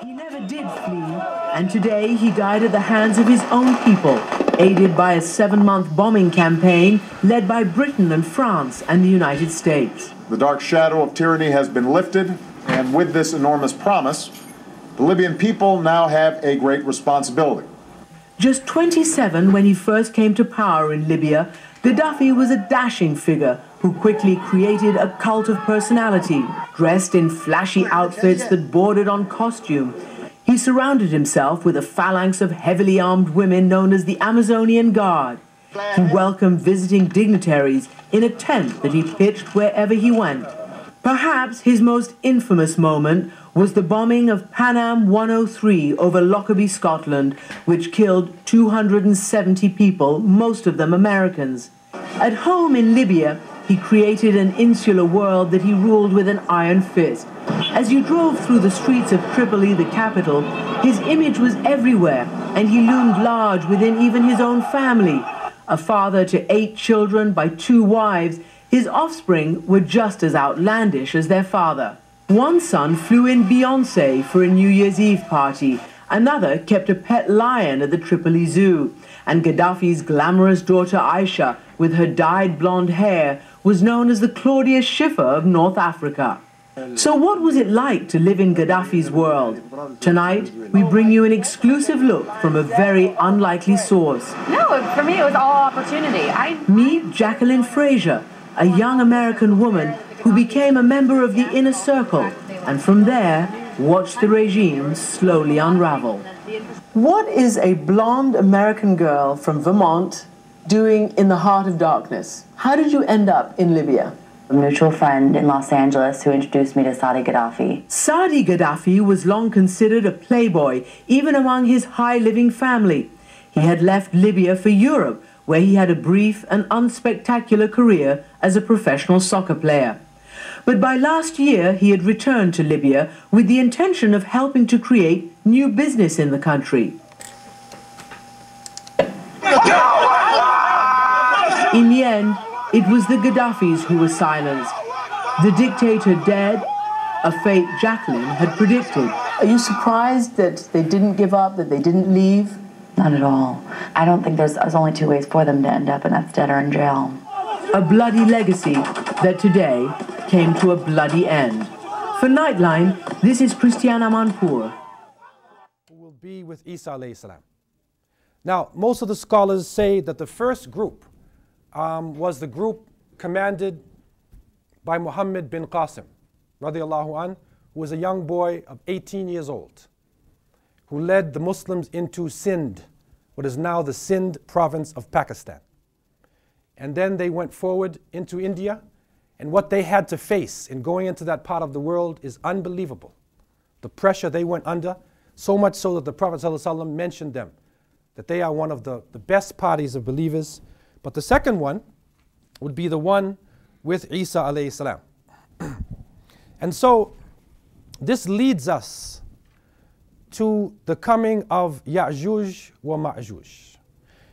He never did flee, and today he died at the hands of his own people, aided by a 7-month bombing campaign led by Britain and France and the United States. The dark shadow of tyranny has been lifted, and with this enormous promise, the Libyan people now have a great responsibility. Just 27 when he first came to power in Libya, Gaddafi was a dashing figure who quickly created a cult of personality. Dressed in flashy outfits that bordered on costume, he surrounded himself with a phalanx of heavily armed women known as the Amazonian Guard. He welcomed visiting dignitaries in a tent that he pitched wherever he went. Perhaps his most infamous moment was the bombing of Pan Am 103 over Lockerbie, Scotland, which killed 270 people, most of them Americans. At home in Libya, he created an insular world that he ruled with an iron fist. As you drove through the streets of Tripoli, the capital, his image was everywhere, and he loomed large within even his own family. A father to 8 children by 2 wives, his offspring were just as outlandish as their father. One son flew in Beyoncé for a New Year's Eve party. Another kept a pet lion at the Tripoli Zoo. And Gaddafi's glamorous daughter Aisha, with her dyed blonde hair, was known as the Claudia Schiffer of North Africa. So what was it like to live in Gaddafi's world? Tonight, we bring you an exclusive look from a very unlikely source. No, for me it was all opportunity. Meet Jacqueline Fraser, a young American woman who became a member of the inner circle, and from there, watched the regime slowly unravel. What is a blonde American girl from Vermont doing in the heart of darkness? How did you end up in Libya? A mutual friend in Los Angeles who introduced me to Saadi Gaddafi. Saadi Gaddafi was long considered a playboy, even among his high-living family. He had left Libya for Europe, where he had a brief and unspectacular career as a professional soccer player. But by last year, he had returned to Libya with the intention of helping to create new business in the country. In the end, it was the Gaddafis who were silenced. The dictator dead, a fate Jacqueline had predicted. Are you surprised that they didn't give up, that they didn't leave? Not at all. I don't think there's only 2 ways for them to end up, and that's dead or in jail. A bloody legacy that today came to a bloody end. For Nightline, this is Christiana Manpour. Who will be with Isa alayhi salam. Now, most of the scholars say that the first group was the group commanded by Muhammad bin Qasim, radiallahu an, who was a young boy of 18 years old, who led the Muslims into Sindh, what is now the Sindh province of Pakistan. And then they went forward into India, and what they had to face in going into that part of the world is unbelievable. The pressure they went under, so much so that the Prophet ﷺ mentioned them, that they are one of the best parties of believers. But the second one would be the one with Isa alayhi salam. And so this leads us to the coming of Ya'juj wa Ma'juj.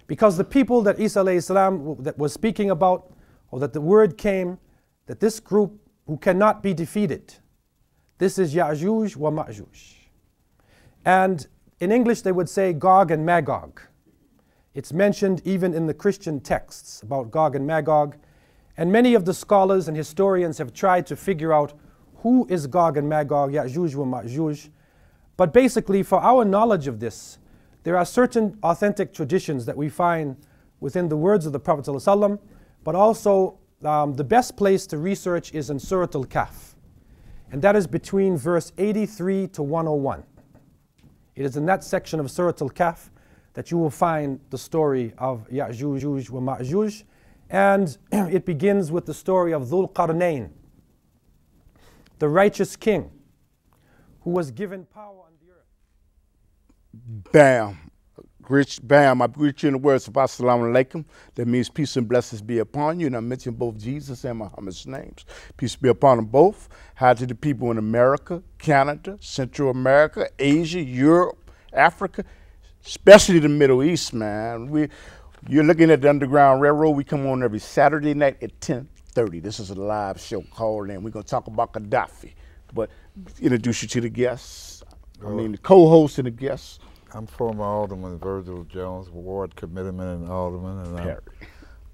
Because the people that Isa alayhi salam that was speaking about, or that the word came, that this group who cannot be defeated, this is Ya'juj wa Ma'juj. And in English they would say Gog and Magog. It's mentioned even in the Christian texts about Gog and Magog. And many of the scholars and historians have tried to figure out who is Gog and Magog, Ya'juj wa Ma'juj. But basically, for our knowledge of this, there are certain authentic traditions that we find within the words of the Prophet ﷺ, but also the best place to research is in Surah Al-Kahf. And that is between verse 83 to 101. It is in that section of Surah Al-Kahf that you will find the story of Ya'juj wa Ma'juj. And it begins with the story of Dhul Qarnayn, the righteous king who was given power on the earth. Bam. Bam. I greet you in the words of Assalamu alaikum. That means peace and blessings be upon you. And I mention both Jesus and Muhammad's names. Peace be upon them both. Hi to the people in America, Canada, Central America, Asia, Europe, Africa, especially the Middle East, man. You're looking at the Underground Railroad. We come on every Saturday night at 10:30. This is a live show called in. We're going to talk about Gaddafi. But introduce you to the guests. I mean, the co-host and the guest. I'm former Alderman Virgil Jones, Ward Committeeman and Alderman, and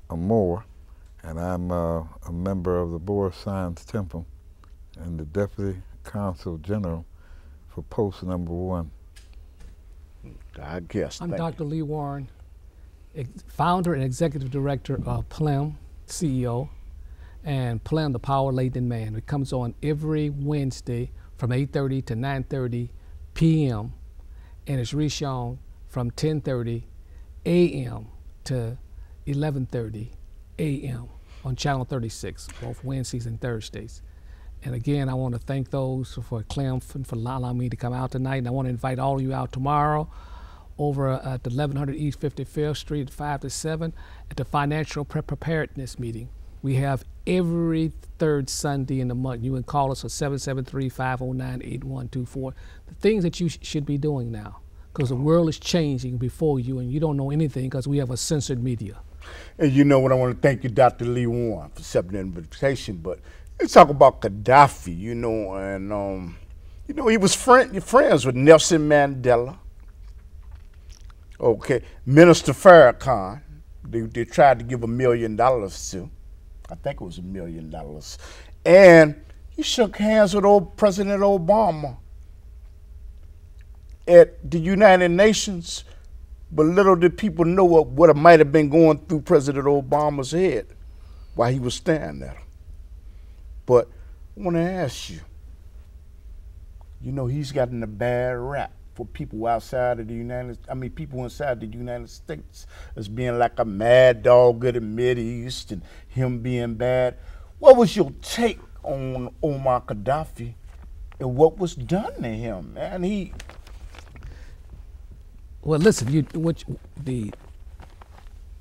I'm Moore, and I'm a member of the Board of Science Temple and the Deputy Consul General for post number 1. I guess. I'm Dr. Lee Warren, founder and executive director of PLEM, CEO, and PLEM, the Power Laid in Man. It comes on every Wednesday from 8:30 to 9:30 p.m. and it's reshown from 10:30 a.m. to 11:30 a.m. on Channel 36, both Wednesdays and Thursdays. And again, I want to thank those for Clem for allowing me to come out tonight. And I want to invite all of you out tomorrow over at the 1100 East 55th Street at 5 to 7 at the Financial Preparedness Meeting. We have every third Sunday in the month. You can call us at 773-509-8124. The things that you should be doing now, because the world is changing before you and you don't know anything because we have a censored media. And you know what, I want to thank you, Dr. Lee Warren, for accepting the invitation, but let's talk about Gaddafi, you know, and you know, he was friends with Nelson Mandela. Okay, Minister Farrakhan, they tried to give $1 million to. I think it was $1 million. And he shook hands with old President Obama at the United Nations, but little did people know what might have been going through President Obama's head while he was standing there. But I want to ask you, you know, he's gotten a bad rap for people outside of the people inside the United States as being like a mad dog of the Mideast and him being bad. What was your take on Muammar Gaddafi and what was done to him, man? Well, listen, the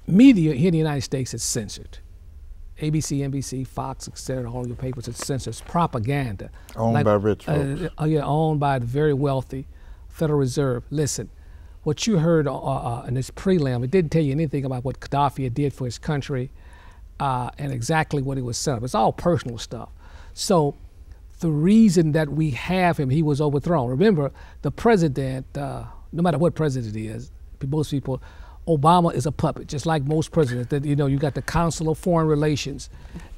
media here in the United States is censored. ABC, NBC, Fox, etc., all your papers are censored. It's propaganda. Owned by rich folks. Yeah, owned by the very wealthy. Federal Reserve. Listen, what you heard in this prelim, it didn't tell you anything about what Gaddafi did for his country and exactly what he was set up. It's all personal stuff. So the reason that we have him, he was overthrown. Remember, the president, no matter what president he is, most people, Obama is a puppet, just like most presidents. That, you know, you got the Council of Foreign Relations.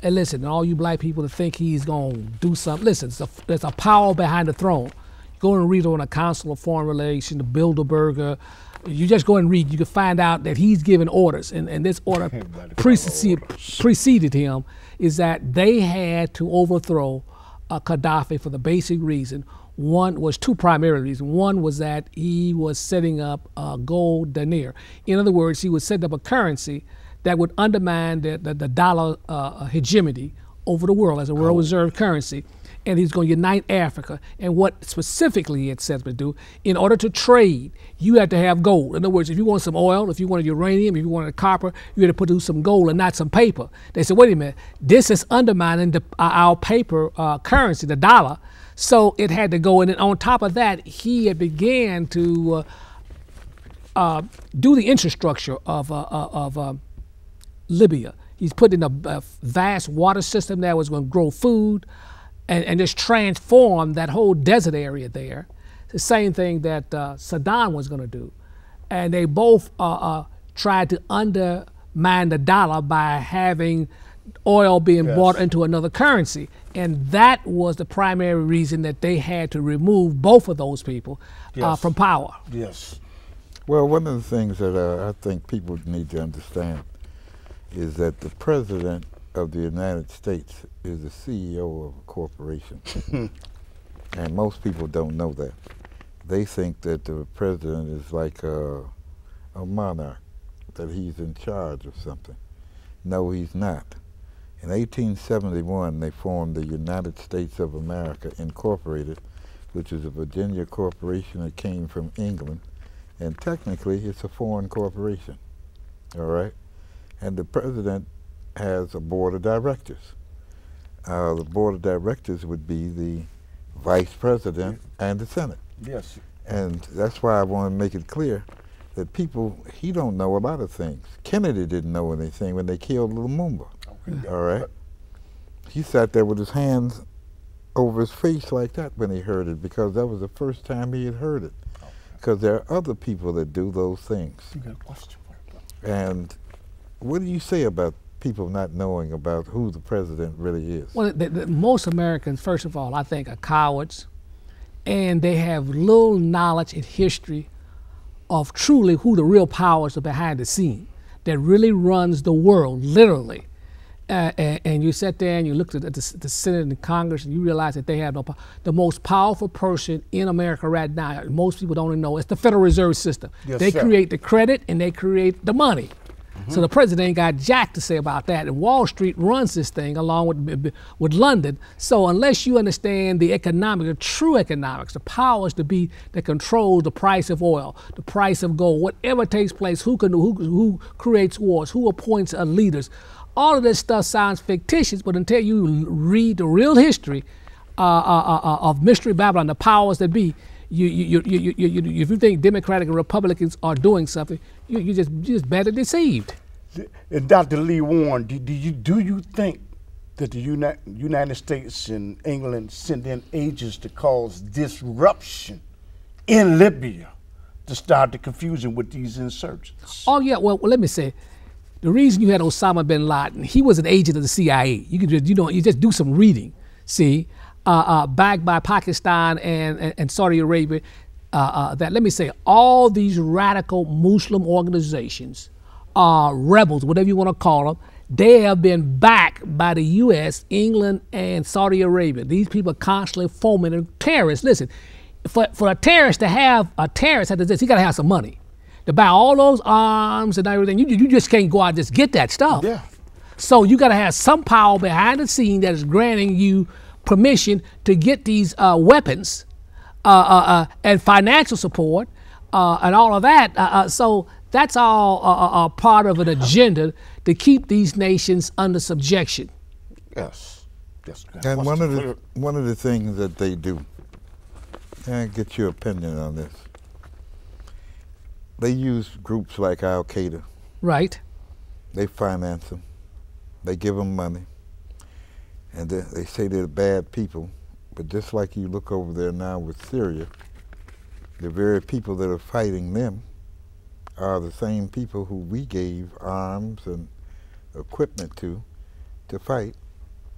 And listen, all you black people that think he's going to do something, listen, there's a power behind the throne. Go and read on a Council of Foreign Relations, the Bilderberger. You just go and read. You can find out that he's giving orders, and this order preceded him, is that they had to overthrow Gaddafi for the basic reason. One was two primary reasons. One was that he was setting up a gold dinar. In other words, he was setting up a currency that would undermine the dollar hegemony over the world as a world reserve currency. And he's going to unite Africa. And what specifically he had said to do, in order to trade, you had to have gold. In other words, if you want some oil, if you wanted uranium, if you wanted copper, you had to put some gold and not some paper. They said, wait a minute, this is undermining our paper currency, the dollar. So it had to go. And then on top of that, he had began to do the infrastructure of Libya. He's put in a vast water system that was going to grow food, and just transform that whole desert area there. The same thing that Saddam was going to do. And they both tried to undermine the dollar by having oil being brought into another currency. And that was the primary reason that they had to remove both of those people from power. Yes. Well, one of the things that I think people need to understand is that the president of the United States is the CEO of a corporation. And most people don't know that. They think that the president is like a monarch, that he's in charge of something. No, he's not. In 1871, they formed the United States of America Incorporated, which is a Virginia corporation that came from England. And technically, it's a foreign corporation, all right? And the president has a board of directors. The board of directors would be the vice president and the Senate. Yes. And that's why I want to make it clear that he don't know a lot of things. Kennedy didn't know anything when they killed Lumumba. Okay. All right? He sat there with his hands over his face like that when he heard it, because that was the first time he had heard it. Because there are other people that do those things. You got a question for him? And what do you say about people not knowing about who the president really is? Well, most Americans, first of all, I think are cowards, and they have little knowledge and history of truly who the real powers are behind the scene that really runs the world, literally. And you sit there and you look at the Senate and the Congress and you realize that they have no power. The most powerful person in America right now, most people don't even know, it's the Federal Reserve System. Yes, they sir. create the credit and they create the money. So the president ain't got jack to say about that. And Wall Street runs this thing along with London. So unless you understand the economics, the true economics, the powers to be that control the price of oil, the price of gold, whatever takes place, who creates wars, who appoints leaders, all of this stuff sounds fictitious, but until you read the real history of Mystery Babylon, the powers that be, if you think Democratic and Republicans are doing something, you just better deceived. And Dr. Lee Warren, do you think that the United States and England sent in agents to cause disruption in Libya to start the confusion with these insurgents? Oh yeah, well let me say, the reason you had Osama bin Laden, he was an agent of the CIA. You could just, you just do some reading, see, backed by Pakistan and Saudi Arabia. That, let me say, all these radical Muslim organizations, rebels, whatever you want to call them, they have been backed by the U.S., England, and Saudi Arabia. These people are constantly fomenting terrorists. Listen, for a terrorist to have a terrorist, he got to have some money to buy all those arms and everything. You just can't go out and just get that stuff. Yeah. So you got to have some power behind the scene that is granting you permission to get these weapons and financial support and all of that. So that's all part of an agenda to keep these nations under subjection. Yes. Yes. And one of the things that they do, and I get your opinion on this, they use groups like Al-Qaeda. Right. They finance them. They give them money. And they say they're bad people. But just like you look over there now with Syria, the very people that are fighting them are the same people who we gave arms and equipment to fight.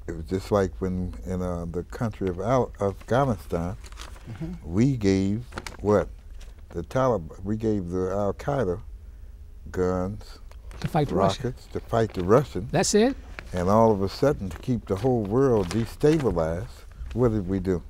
It was just like when in the country of Afghanistan, we gave what? The Taliban, we gave the Al-Qaeda guns, To fight the rockets, to fight the Russians. That's it. And all of a sudden, to keep the whole world destabilized, what did we do?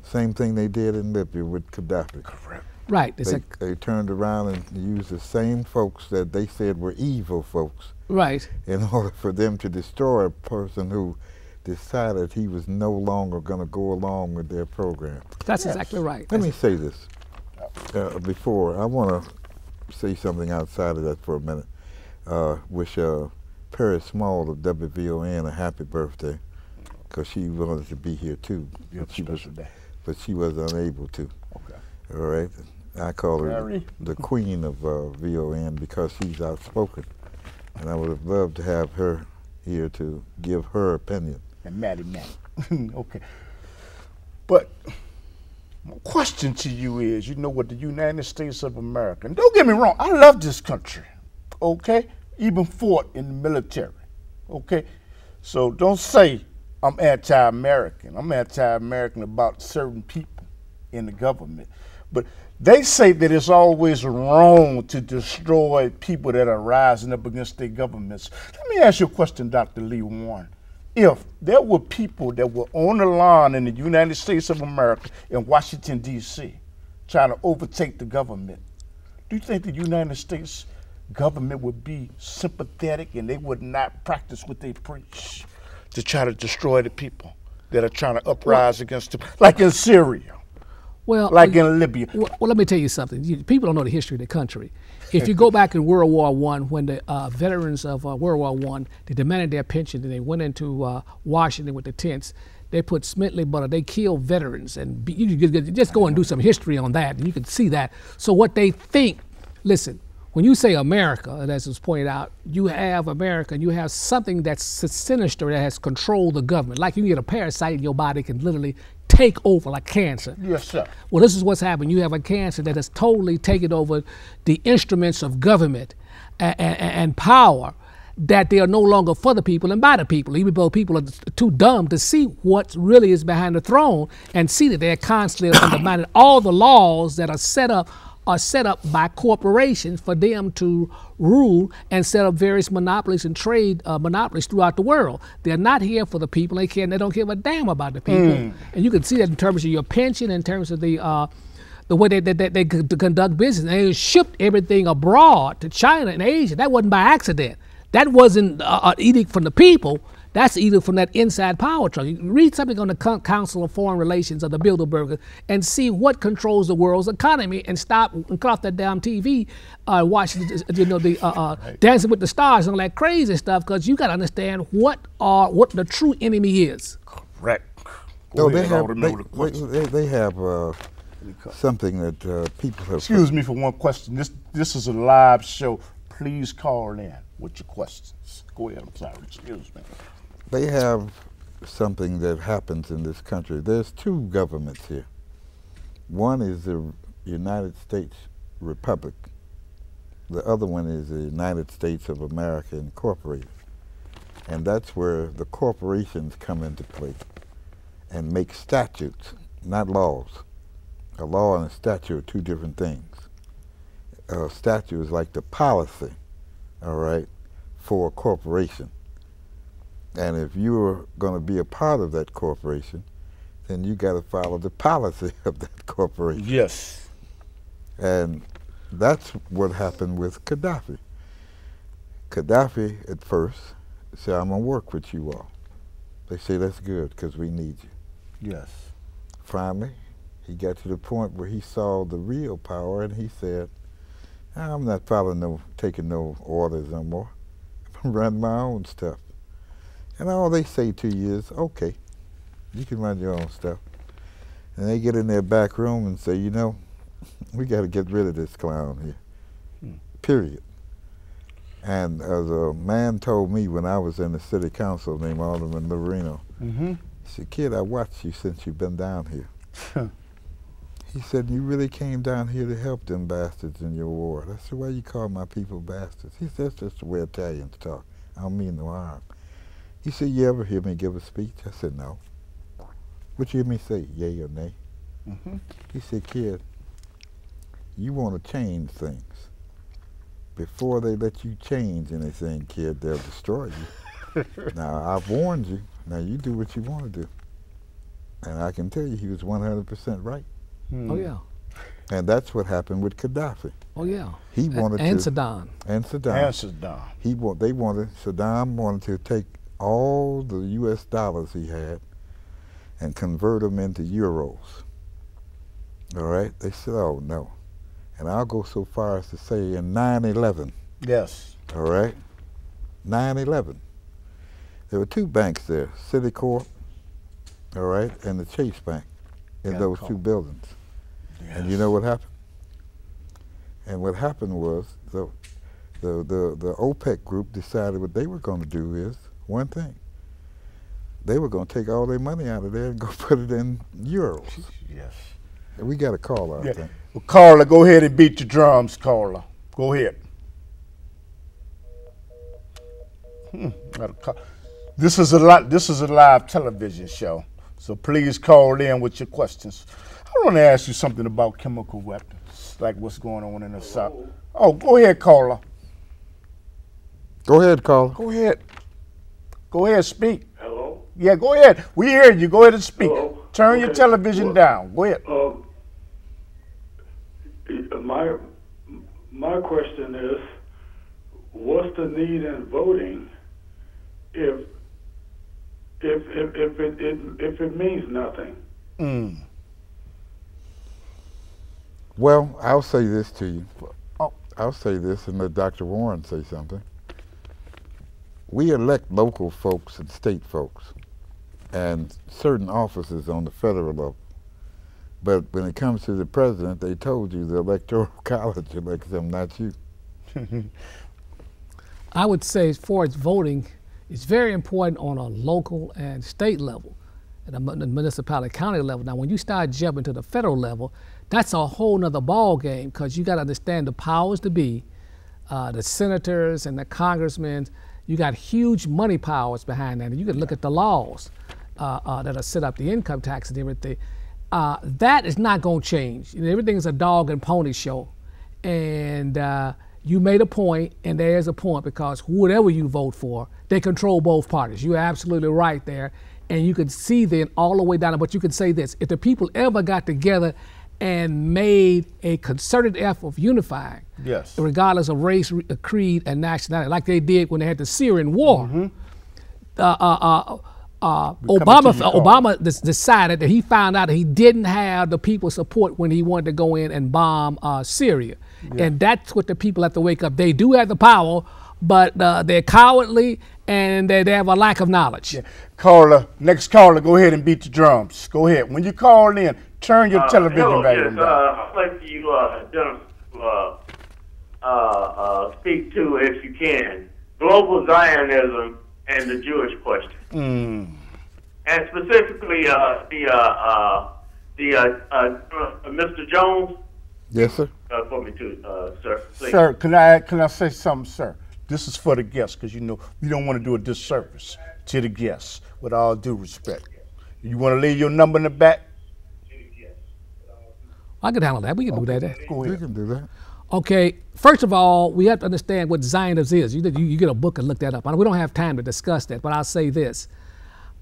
Same thing they did in Libya with Gaddafi. Correct. Right. They turned around and used the same folks that they said were evil folks Right. in order for them to destroy a person who decided he was no longer going to go along with their program. That's exactly right. Let me say this. Before, I want to say something outside of that for a minute. Wish Perry Small of WVON a happy birthday, because she wanted to be here too, but she was unable to. Okay. All right. I call her Perry. the queen of VON because she's outspoken, and I would have loved to have her here to give her opinion. And Maddie. Okay. But my question to you is, you know what, the United States of America, and don't get me wrong, I love this country, okay? Even fought in the military, okay? So don't say I'm anti-American. I'm anti-American about certain people in the government. But they say that it's always wrong to destroy people that are rising up against their governments. Let me ask you a question, Dr. Lee Warren. If there were people that were on the line in the United States of America in Washington, D.C., trying to overtake the government, do you think the United States government would be sympathetic and they would not practice what they preach to try to destroy the people that are trying to uprise against them, like in Syria, like in Libya? Well, let me tell you something. People don't know the history of the country. If you go back in World War I, when the veterans of World War I, they demanded their pension and they went into Washington with the tents, they put Smithley butter, they killed veterans. And you just go and do some history on that and you can see that. So what they think, listen, when you say America, as was pointed out, you have America and you have something that's sinister that has controlled the government. Like you get a parasite in your body can literally take over, like cancer. Yes, sir. Well, this is what's happened. You have a cancer that has totally taken over the instruments of government and power, that they are no longer for the people and by the people, even though people are too dumb to see what really is behind the throne and see that they're constantly undermining all the laws that are set up by corporations for them to rule and set up various monopolies and trade monopolies throughout the world. They're not here for the people. They don't give a damn about the people. And you can see that in terms of your pension, in terms of the way they conduct business. They shipped everything abroad to China and Asia. That wasn't by accident. That wasn't an edict from the people. That's either from that inside power structure. You read something on the Council of Foreign Relations of the Bilderberger and see what controls the world's economy, and stop and cut off that damn TV, watching Dancing with the Stars and all that crazy stuff, because you got to understand what the true enemy is. Correct. No, they have something that people have. Excuse me for one question. This is a live show. Please call in with your questions. Go ahead. I'm sorry. Excuse me. They have something that happens in this country. There's two governments here. One is the United States Republic. The other one is the United States of America Incorporated. And that's where the corporations come into play and make statutes, not laws. A law and a statute are two different things. A statute is like the policy, all right, for a corporation. And if you're going to be a part of that corporation, then you got to follow the policy of that corporation. Yes. And that's what happened with Gaddafi. Gaddafi, at first, said, I'm going to work with you all. They say, that's good, because we need you. Yes. Finally, he got to the point where he saw the real power, and he said, I'm not taking no orders no more. I'm running my own stuff. And all they say to you is, okay, you can run your own stuff. And they get in their back room and say, you know, we got to get rid of this clown here, period. And as a man told me when I was in the city council named Alderman Loreno, he said, kid, I watched you since you've been down here. He said, you really came down here to help them bastards in your ward. I said, why you call my people bastards? He said, that's just the way Italians talk. I don't mean no harm. He said, you ever hear me give a speech? I said, no. What you hear me say, yay or nay? He said, kid, you want to change things. Before they let you change anything, kid, they'll destroy you. Now, I've warned you. Now, you do what you want to do. And I can tell you he was 100% right. Oh, yeah. And that's what happened with Gaddafi. Oh, yeah. He wanted and to, Saddam. And Saddam. And Saddam. Saddam wanted to take all the U.S. dollars he had and convert them into euros. All right? They said, oh, no. And I'll go so far as to say in 9/11. Yes. All right? 9/11. There were two banks there, Citicorp, all right, and the Chase Bank in those two buildings. Yes. And you know what happened? And what happened was the OPEC group decided what they were going to do is one thing. They were going to take all their money out of there and go put it in euros. Yes. And we got a caller, I think. Well, Carla, go ahead and beat your drums, Carla. Go ahead. This is a live television show, so please call in with your questions. I want to ask you something about chemical weapons, like what's going on in the South. Oh, go ahead, Carla. Go ahead, Carla. Go ahead. Go ahead, speak. Hello? Yeah, go ahead. We hear you. Go ahead and speak. Hello? Turn your television down. Go ahead. My question is, what's the need in voting if it means nothing? Well, I'll say this to you. I'll say this and let Dr. Warren say something. We elect local folks and state folks and certain offices on the federal level. But when it comes to the president, they told you the Electoral College elects him, not you. I would say, as far as voting, it's very important on a local and state level, at the municipality, county level. Now, when you start jumping to the federal level, that's a whole nother ball game, because you got to understand the powers to be, the senators and the congressmen. You got huge money powers behind that. And you can look at the laws that are set up, the income tax and everything. That is not going to change. You know, everything's a dog and pony show. And you made a point, and there's a point, because whatever you vote for, they control both parties. You're absolutely right there. And you can see then all the way down, but you can say this: if the people ever got together and made a concerted effort of unifying, yes, regardless of race, creed, and nationality, like they did when they had the Syrian war, Obama decided that he found out that he didn't have the people's support when he wanted to go in and bomb Syria. Yeah. And that's what the people have to wake up. They do have the power, but they're cowardly, and they have a lack of knowledge. Yeah. Caller, next caller, go ahead and beat the drums. Go ahead. When you call in, turn your television back on. I'd like you speak to, if you can, global Zionism and the Jewish question. And specifically Mr. Jones. Yes, sir. For me too, sir. Please. Sir, can I say something, sir? This is for the guests, because you know we don't want to do a disservice to the guests, with all due respect. You want to leave your number in the back? I can handle that. We can do that. Go ahead. We can do that. Okay, first of all, we have to understand what Zionism is. You get a book and look that up. We don't have time to discuss that, but I'll say this.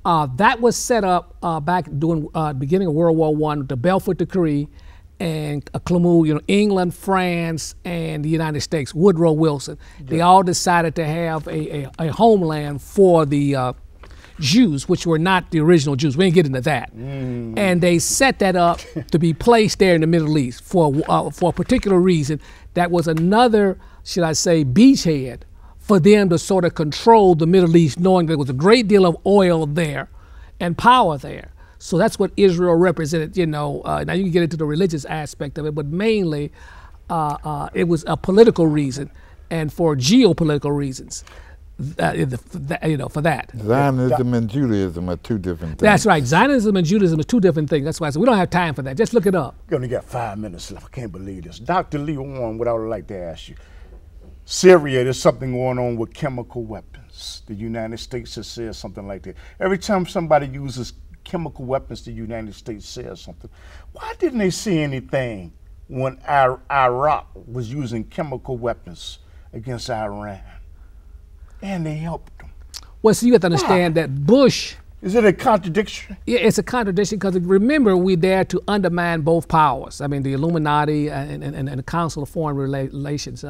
That was set up back during beginning of World War I, the Balfour Decree, and Clemou, England, France, and the United States, Woodrow Wilson. Yeah. They all decided to have a homeland for the Jews, which were not the original Jews. We didn't get into that. And they set that up to be placed there in the Middle East for a particular reason. That was another, should I say, beachhead for them to sort of control the Middle East, knowing there was a great deal of oil there and power there. So that's what Israel represented, now you can get into the religious aspect of it, but mainly it was a political reason and for geopolitical reasons, for that. Zionism and Judaism are two different things. That's right. Zionism and Judaism are two different things. That's why I said we don't have time for that. Just look it up. We only got 5 minutes left. I can't believe this. Dr. Lee Warren, what I would like to ask you. Syria, there's something going on with chemical weapons. The United States has said something like that. Every time somebody uses chemical weapons, the United States says something. Why didn't they say anything when Iraq was using chemical weapons against Iran? And they helped them. Well, so you have to understand that Bush... Is it a contradiction? Yeah, it's a contradiction, because remember, we're there to undermine both powers. I mean, the Illuminati and the Council of Foreign Relations,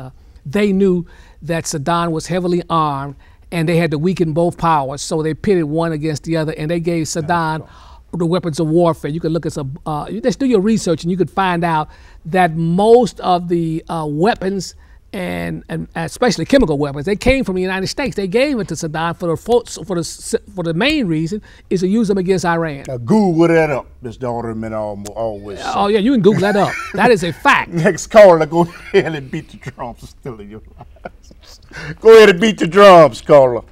they knew that Saddam was heavily armed, and they had to weaken both powers, so they pitted one against the other, and they gave Saddam the weapons of warfare. You can look at some, just do your research, and you could find out that most of the weapons, and especially chemical weapons, they came from the United States. They gave it to Saddam for the main reason is to use them against Iran. Now Google that up. This daughter men always. Oh yeah, you can Google that up. That is a fact. Next caller, go ahead and beat the drums. Still in your lives. Go ahead and beat the drums, caller.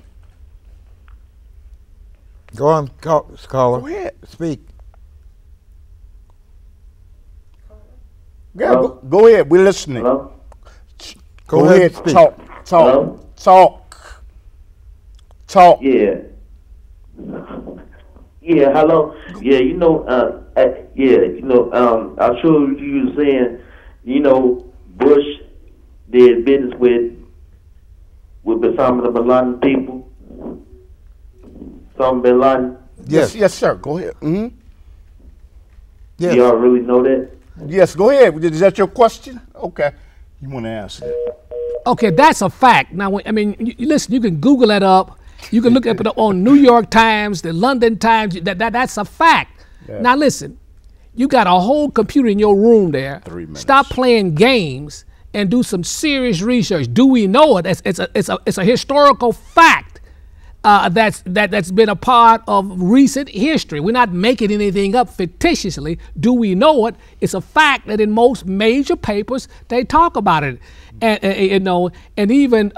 Go on, caller. Go ahead. Speak. Yeah, go ahead. We're listening. Hello? Go ahead. Speak. Talk. Yeah. Yeah, hello. Yeah, I'm sure you were saying, Bush did business with Osama bin Laden people. Osama bin Laden. Yes, sir. Go ahead. Yes. Y'all really know that? Yes, go ahead. Is that your question? Okay. You want to answer it? Okay, that's a fact. Now, listen, you can Google that up. You can look at it on New York Times, the London Times. That's a fact. Yeah. Now, listen, you got a whole computer in your room there. 3 minutes. Stop playing games and do some serious research. Do we know it? It's a historical fact that's been a part of recent history. We're not making anything up fictitiously. Do we know it? It's a fact that in most major papers they talk about it. you know, and even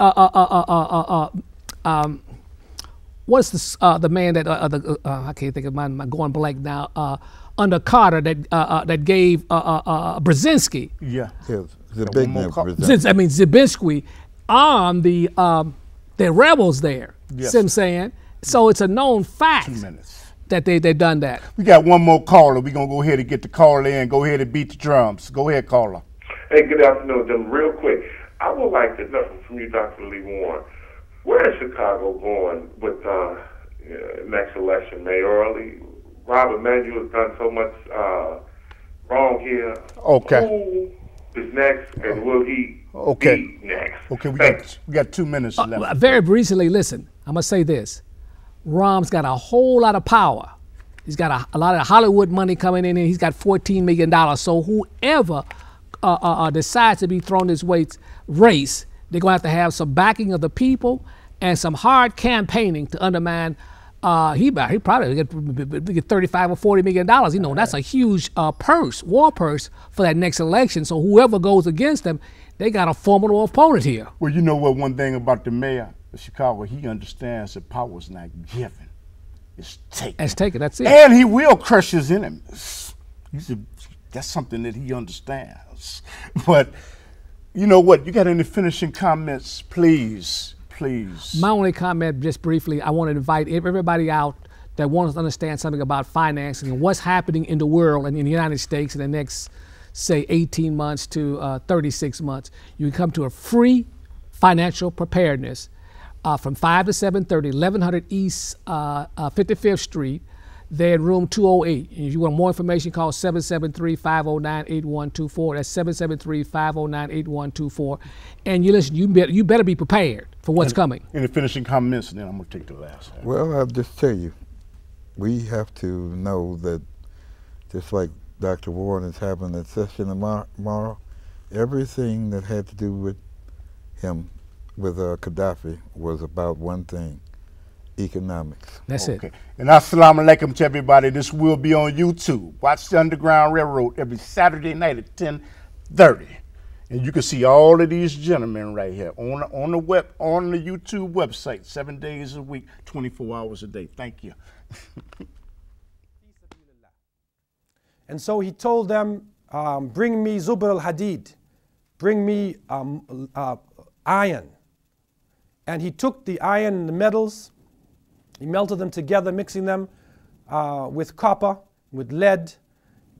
what's the man that I can't think of my going blank now, under Carter that gave Brzezinski. Yeah, Brzezinski. I mean Zabinski armed the rebels there. Yes. See what I'm saying? So it's a known fact 2 minutes. that they've done that. We got one more caller. We're going to go ahead and get the caller in. Go ahead and beat the drums. Go ahead, caller. Hey, good afternoon, gentlemen. Real quick, I would like to know from you, Dr. Lee Warren, where is Chicago going with next election, mayorally? Rob Emanuel has done so much wrong here. Okay. Who is next, and will he be next? Okay, we got 2 minutes left. Very recently, listen, I'm going to say this. Rahm's got a whole lot of power. He's got a lot of Hollywood money coming in, and he's got $14 million. So whoever decides to be thrown this race, they're going to have some backing of the people and some hard campaigning to undermine. He probably get $35 or $40 million. You know, that's a huge war purse for that next election. So whoever goes against him, they got a formidable opponent here. Well, you know what? One thing about the mayor of Chicago, he understands that power is not given; it's taken. It's taken. That's it. And he will crush his enemies. That's something that he understands. But you know what? You got any finishing comments, please? Please. My only comment, just briefly, I want to invite everybody out that wants to understand something about financing and what's happening in the world and in the United States in the next, say, 18 months to 36 months. You can come to a free financial preparedness from 5 to 7:30, 1100 East 55th Street. They're in room 208. And if you want more information, call 773-509-8124. That's 773-509-8124. And you listen, you better be prepared for what's coming. Any finishing comments, and then I'm going to take the last. Well, I'll just tell you, we have to know that just like Dr. Warren is having a session tomorrow, everything that had to do with him, with Gaddafi, was about one thing: economics. That's it. And assalamu alaikum to everybody. This will be on YouTube. Watch the Underground Railroad every Saturday night at 10:30. And you can see all of these gentlemen right here on the YouTube website, 7 days a week, 24 hours a day. Thank you. And so he told them, bring me Zubr al-Hadid, bring me iron. And he took the iron and the metals, he melted them together, mixing them with copper, with lead,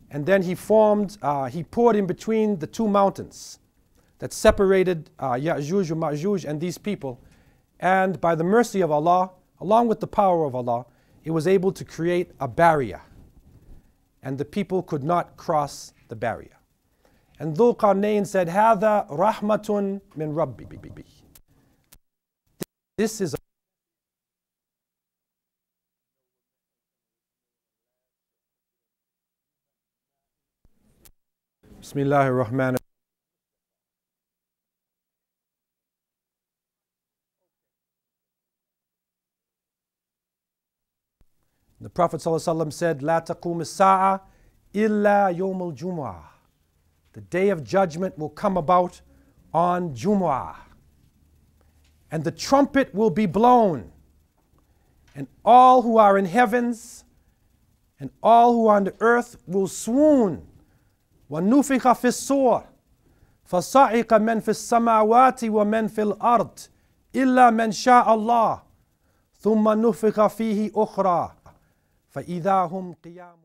and then he poured in between the two mountains that separated Ya'juj and Ma'juj and these people. And by the mercy of Allah, along with the power of Allah, it was able to create a barrier. And the people could not cross the barrier. And Dhul Qarnayn said, هَذَا رَحْمَةٌ مِّن رَبِّي. This is Bismillahir Rahmanir. The Prophet ﷺ said, لا تقوم الساعة إلا يوم الجمعة. The day of judgment will come about on Jumu'ah. And the trumpet will be blown. And all who are in heavens and all who are on the earth will swoon. وَنُفِخَ فِي الصُّورِ فَصَعِقَ مَنْ فِي السَّمَاوَاتِ وَمَنْ فِي الْأَرْضِ إِلَّا مَنْ شَاءَ اللَّهُ ثُمَّ نُفِخَ فِيهِ أُخْرَى فَإِذَا هُمْ قِيَامٌ